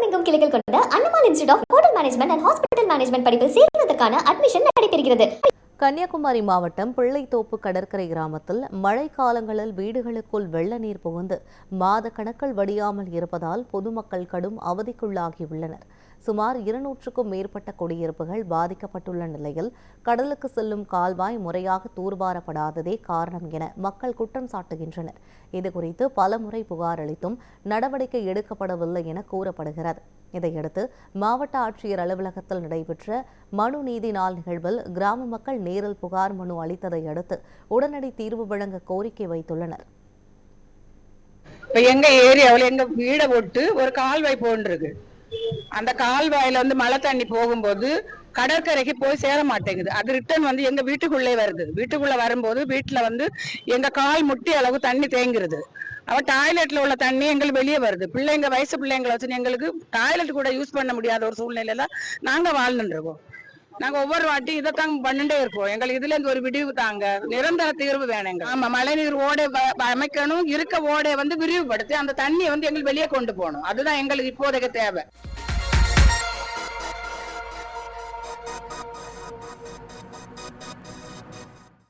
தமிழகமெங்கும் கிளைகள் கொண்ட Annamalai institute of hotel management and hospital management படிப்பில் சேர்வதற்கான அட்மிஷன் நடைபெறுகிறது. கன்னியாகுமரி மாவட்டம் பிள்ளைத்தோப்பு கடற்கரை கிராமத்தில் மழை காலங்களில் வீடுகளுக்குள் வெள்ள நீர் புகுந்து மாத கணக்கில் வடியாமல் இருப்பதால் பொதுமக்கள் கடும் அவதிக்குள்ளாகியுள்ளனர். சுமார் 200க்கும் மேற்பட்ட குடியிருப்புகள் பாதிக்கப்பட்டுள்ள நிலையில் கடலுக்கு செல்லும் கால்வாய் முறையாக தூர்வாரப்படாததே காரணம் என மக்கள் குற்றம் சாட்டுகின்றனர். இதுகுறித்து பலமுறை புகார் அளித்தும் நடவடிக்கை எடுக்கப்படவில்லை என கூறப்படுகிறது. இதையடுத்து மாவட்ட ஆட்சியர் அலுவலகத்தில் நடைபெற்ற மனு நீதி நாள் நிகழ்வில் கிராம மக்கள் நேரில் புகார் மனு அளித்ததை அடுத்து உடனடி தீர்வு வழங்க கோரிக்கை வைத்துள்ளனர். எங்க ஏரியாவில் எங்க வீடை போட்டு ஒரு கால்வாய் போன்றிருக்கு. அந்த கால்வாயில மழை தண்ணி போகும்போது கடற்கரைக்கு போய் சேர மாட்டேங்குது. அது ரிட்டர்ன் எங்க வீட்டுக்குள்ளே வருது. வீட்டுக்குள்ள வரும்போது வீட்டுல எங்க கால் முட்டி அளவு தண்ணி தேங்குறது. அவ டாய்லெட்ல உள்ள தண்ணி எங்களுக்கு வெளியே வருது. பிள்ளைங்க வயசு பிள்ளைங்களை வச்சு எங்களுக்கு டாய்லெட் கூட யூஸ் பண்ண முடியாத ஒரு சூழ்நிலையில நாங்க வாழ்ந்துட்டு இருக்கோம். நாங்க ஒவ்வொரு வாட்டி இதைத்தான் பண்ணிட்டே இருப்போம். எங்களுக்கு இதுல இருந்து ஒரு விடிவு தாங்க, நிரந்தர தீர்வு வேணுங்க. ஆமா, மழைநீர் ஓடை அமைக்கணும். இருக்க ஓடை விரிவுபடுத்தி அந்த தண்ணியை எங்களுக்கு வெளியே கொண்டு போகணும். அதுதான் எங்களுக்கு இப்போதைக்கு தேவை.